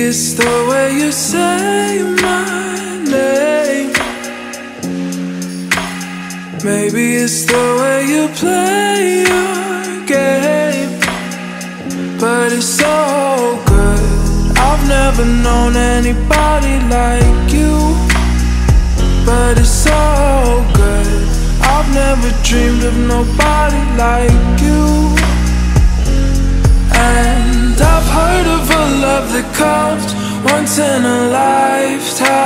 it's the way you say my name. Maybe it's the way you play your game. But it's so good. I've never known anybody like you. But it's so good. I've never dreamed of nobody like you. And I've heard of a love that comes once in a lifetime,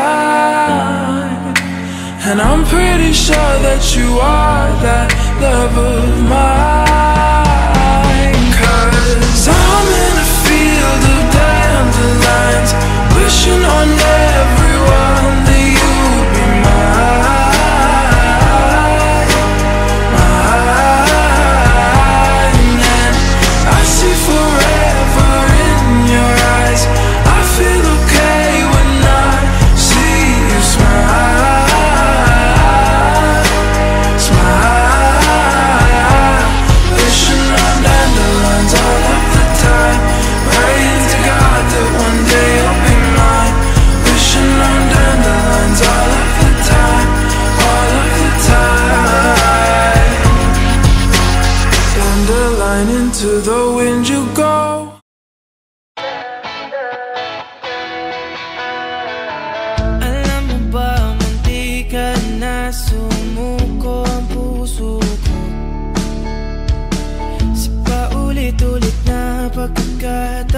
and I'm pretty sure that you are that love of mine. 'Cause I'm in a field of dandelions, wishing on everyone that you'd be mine, mine. And I see forever in your eyes. I feel okay when I see you smile, smile. Wishing on dandelions all of the time, praying to God that one day you'll be mine. Wishing on dandelions all of the time, all of the time. Dandelion, into the wind you go. Alam mo ba, muntikan na sumuko ang puso ko sa paulit-ulit na pagkakat